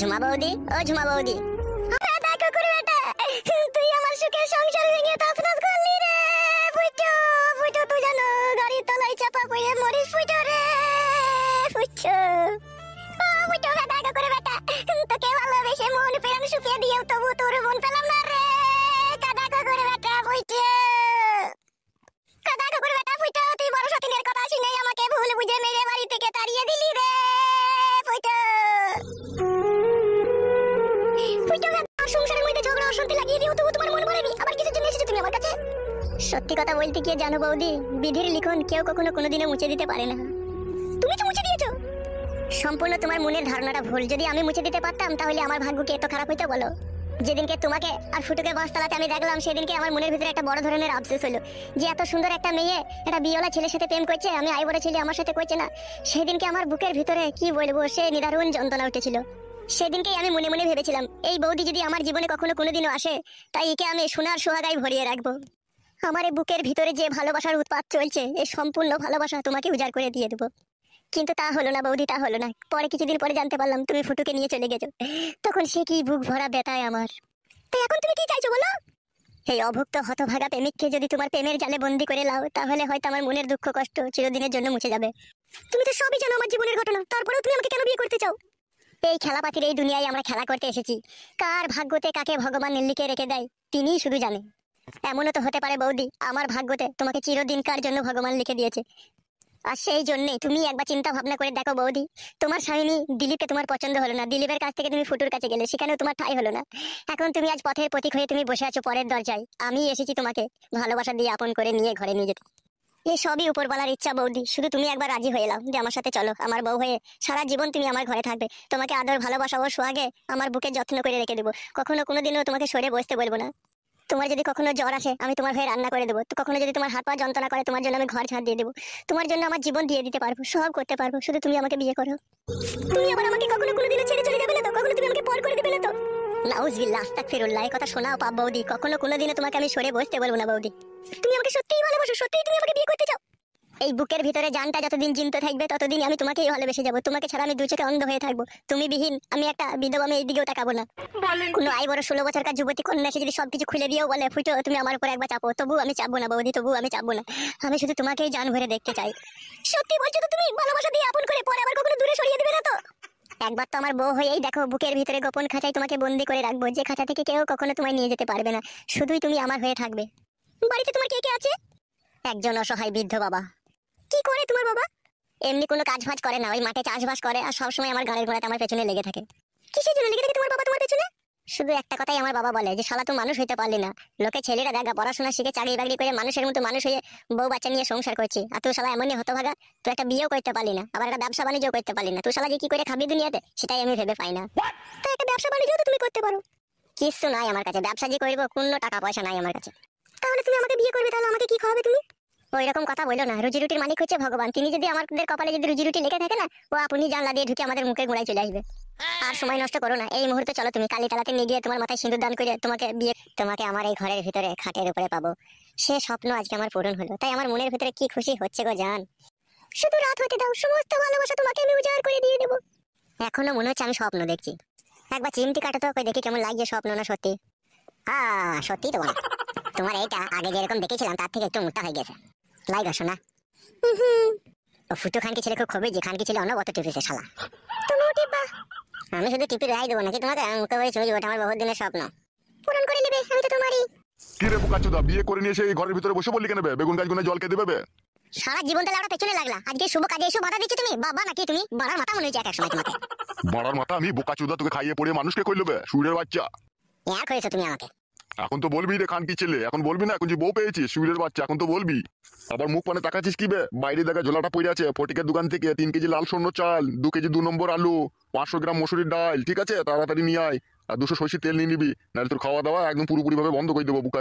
ঝুমা বৌদি, ও ঝুমা বৌদি, দেখো করে বেটা, তুই আমার সুখের সংসার ভেঙে তছনছ করলি রে। ফুটো ফুটো, তুই জানো গাড়ির তলায় চাপা পড়ে মরিস ফুটো রে। ফুটো ফুটো, দেখো করে বেটা, তোকে ভালোবেসে মন প্রাণ শুকিয়ে দিয়েও তবু তোর মন পেলাম না রে। দেখো করে বেটা ফুটো, দেখো করে বেটা ফুটো, তুই বড় সতীনের কথা শুনে আমাকে ভুল বুঝে মেরে বাড়ি থেকে তাড়িয়ে দিলি রে। ফুটো সংসারের মধ্যে ঝগড়া অশান্তি লাগিয়ে দিও তবু তোমার মন ভরেনি, আবার কিছু জন্য এসেছো তুমি আমার কাছে। সত্যি কথা বলতে কি জানো বৌদি, বিধির লিখন কেউ কখনো কোনোদিনও মুছে দিতে পারে না। তুমি তো মুছে দিয়েছো। সম্পূর্ণ তোমার মনের ধারণাটা ভুল। যদি আমি মুছে দিতে পারতাম তাহলে আমার ভাগ্য কি এত খারাপ হইতো বলো? যেদিনকে তোমাকে আর ফুটুকে বাসতলাতে আমি দেখলাম সেদিনকে আমার মনের ভিতরে একটা বড় ধরনের আফসোস হলো যে এত সুন্দর একটা মেয়ে একটা বিয়েওয়ালা ছেলের সাথে প্রেম করছে, আমি আই বড় ছেলে আমার সাথে করছে না। সেদিনকে আমার বুকের ভিতরে কি বলবো, সে নিদারুণ যন্ত্রণা উঠেছিল। সেদিনকেই আমি মনে মনে ভেবেছিলাম এই বৌদি যদি আমার জীবনে কখনো কোনোদিনও আসে তাই একে আমি সোনার সোহাগায় ভরিয়ে রাখবো। আমার এই বুকের ভিতরে যে ভালোবাসার উৎপাত চলছে এই সম্পূর্ণ ভালোবাসা তোমাকে উজাড় করে দিয়ে দেবো। কিন্তু তা হলো না বৌদি, তা হলো না। পরে কিছুদিন পরে জানতে পারলাম তুমি ফুটুকে নিয়ে চলে গেছো। তখন সে কি বুক ভরা ব্যথায় আমার। তাই এখন তুমি কি চাইছো বলো? এই অভুক্ত হতভাগা প্রেমিককে যদি তোমার প্রেমের জালে বন্দি করে লাও তাহলে হয়তো আমার মনের দুঃখ কষ্ট চিরদিনের জন্য মুছে যাবে। তুমি তো সবই জানো আমার জীবনের ঘটনা, তারপরেও তুমি আমাকে কেন বিয়ে করতে চাও? এই খেলাপাতির এই দুনিয়ায় আমরা খেলা করতে এসেছি, কার ভাগ্যতে কাকে ভগবান লিখে রেখে দেয় তিনিই শুধু জানে। এমনও তো হতে পারে বৌদি আমার ভাগ্যতে তোমাকে চিরদিনকার জন্য ভগবান লিখে দিয়েছে। আর সেই জন্যই তুমি একবার চিন্তা ভাবনা করে দেখো বৌদি, তোমার স্বামী দিলীপকে তোমার পছন্দ হলো না, দিলীপের কাছ থেকে তুমি ফুটুর কাছে গেলে সেখানেও তোমার ঠাঁই হলো না। এখন তুমি আজ পথের প্রতীক হয়ে তুমি বসে আছো পরের দরজায়। আমি এসেছি তোমাকে ভালোবাসা দিয়ে আপন করে নিয়ে ঘরে নিয়ে যেতে। এই সবই উপরওয়ালার ইচ্ছা বৌদি, শুধু তুমি একবার রাজি হয়ে এলাও যে আমার সাথে চলো, আমার বউ হয়ে সারা জীবন তুমি আমার ঘরে থাকবে। তোমাকে আদর ভালোবাসা ও সোহাগে আমার বুকে যত্ন করে রেখে দেবো, কখনো কোনোদিনও তোমাকে সরে বসতে বলবো না। তোমার যদি কখনো জ্বর আসে আমি তোমার হয়ে রান্না করে দেবো, তো কখনো যদি তোমার হাত পা যন্ত্রণা করে তোমার জন্য আমি ঘর ঝাড় দিয়ে দেবো, তোমার জন্য আমার জীবন দিয়ে দিতে পারবো, সব করতে পারবো, শুধু তুমি আমাকে বিয়ে করো। তুমি আবার আমাকে কখনো কোনোদিনও ছেড়ে চলে যাবে না তো? কখনো তুমি আমাকে পর করে দেবে না তো? নাউজুবিল্লাহ, আস্তাগফিরুল্লাহ, এই কথা শোনাও পাপ বৌদি। কখনো কোনোদিনও তোমাকে আমি সরে বসতে বলবো না বৌদি। তুমি আমাকে সত্যিই ভালোবাসো? সত্যিই তুমি আমাকে বিয়ে করতে চাও? এই বুকের ভিতরে জানটা যতদিন জিনতে থাকবে ততদিন আমি তোমাকেই ভালোবেসে যাবো। তোমাকে ছাড়া আমি দু চোখে অন্ধ হয়ে থাকবো। তুমি বিহীন আমি একটা বিধবা, আমি এইদিকেও তাকাবো না। কোনো আই বড় 16 বছরকার যুবতী কন্যা এসে যদি সবকিছু খুলে দিয়েও বলে ফুটো তুমি আমার উপর একবার চাপো, তবু আমি চাপবো না বৌদি, তবু আমি চাপবো না। আমি শুধু তোমাকেই জান ভরে দেখতে চাই। সত্যি বলছো তো? তুমি ভালোবাসা দিয়ে আপন করে পরে আবার কখনো দূরে সরিয়ে দিবে না তো? একবার তো আমার বউ হয়েই দেখো, বুকের ভিতরে গোপন খাঁচায় তোমাকে বন্দি করে রাখবো, যে খাঁচা থেকে কেউ কখনো তোমায় নিয়ে যেতে পারবে না। শুধুই তুমি আমার হয়ে থাকবে। বাড়িতে তোমার কে কে আছে? একজন অসহায় বৃদ্ধ বাবা। কি করে তোমার বাবা? এমনি কোনো কাজ ফাজ করে না, ওই মাঠে চাষবাস করে আর সবসময় আমার ঘরের গোড়াতে আমার পেছনে লেগে থাকে। কিসের জন্য লেগে থাকে তোমার বাবা তোমার পেছনে? শুধু একটা কথাই আমার বাবা বলে যে শালা তুই মানুষ হইতে পারলি না। লোকে ছেলেরা দেখা পড়াশোনা শিখে চাকরি বাকরি করে মানুষের মতো মানুষ হয়ে বউ বাচ্চা নিয়ে সংসার করছি, আর তুই শালা এমনই হতভাগা, তুই একটা বিয়েও করতে পারলি না, আবার একটা ব্যবসা বাণিজ্য করতে পারলি না। তুই শালা যে কি করে খাবি দুনিয়াতে সেটাই আমি ভেবে পাই না। তো একটা ব্যবসা বাণিজ্য তো তুমি করতে পারো। কিছু নাই আমার কাছে, ব্যবসা যে করবো কোনো টাকা পয়সা নাই আমার কাছে। তাহলে তুমি আমাকে বিয়ে করবে, তাহলে আমাকে কি খাওয়াবে তুমি? ওই রকম কথা বললো না, রুজি রুটির মালিক হচ্ছে ভগবান। তিনি যদি আমাদের কপালে যদি রুজি রুটি লেখা থাকে না, ও আপনি জানলা দিয়ে ঢুকে আমাদের মুখে গোড়ায় চলে আসবে। আর সময় নষ্ট করো না, এই মুহূর্তে চলো তুমি কালী তালাতে নিয়ে গিয়ে তোমার মাথায় সিঁদুর দান করে তোমাকে বিয়ে, তোমাকে আমার এই ঘরের ভিতরে খাটের উপরে পাবো। সে স্বপ্ন আজকে আমার পূরণ হলো, তাই আমার মনের ভিতরে কি খুশি হচ্ছে গো জান। শুধু রাত হতে দাও, সমস্ত ভালোবাসা তোমাকে আমি উজাড় করে দিয়ে দেবো। এখনো মনে হচ্ছে আমি স্বপ্ন দেখছি। একবার চিমটি কাটো তো, দেখি কেমন লাগছে স্বপ্ন না সত্যি। সত্যি তোমার এইটা আগে যেরকম দেখেছিলাম তার থেকে একটু মোটা হয়ে গেছে। লাইগা শোনা। ফুটো খানকি ছেলে খুব খবর যে খানকি ছেলে অন্য কত টিপিছে শালা। তুমিও টিপবা? আমি শুধু টিপি রাই দেবো নাকি তোমাকে? মুখে বলে চলে যাবো, আমার বহুত দিনের স্বপ্ন পূরণ করে নেবে। আমি তো তোমারই। কি রে বোকাচোদা, বিয়ে করে নিয়ে এসে এই ঘরের ভিতরে বসে বললি কেন? বেগুন গাছ গুনে জল কে দেবে? সারা জীবন তাহলে আমরা পেছনে লাগলা, আজকে শুভ কাজে এসে বাধা দিচ্ছ তুমি? বাবা নাকি তুমি? বাড়ার মাথা মনে হচ্ছে এক সময় তোমাকে। বাড়ার মাথা আমি? বোকাচোদা, তোকে খাইয়ে পড়ে মানুষকে কই লবে সুরের বাচ্চা? এক হয়েছো তুমি আমাকে। এখন তো বলবি রে খানকি ছেলে, এখন বলবি না? এখন যে বউ পেয়েছিস সুরের বাচ্চা, এখন তো বলবি। আবার মুখ পানে তাকাচ্ছিস কি বে? বাইরে দেখা ঝোলাটা পড়ে আছে ফটিকের দোকান থেকে 3 কেজি লাল সর্ণ চাল, 2 কেজি 2 নম্বর আলু, 500 গ্রাম মসুরির ডাল, ঠিক আছে? তাড়াতাড়ি নিয়ে আয়। আর 200 সরষের তেল নিয়ে নিবি, নাহলে তোর খাওয়া দাওয়া একদম পুরোপুরি ভাবে বন্ধ করে দেবো বুকা।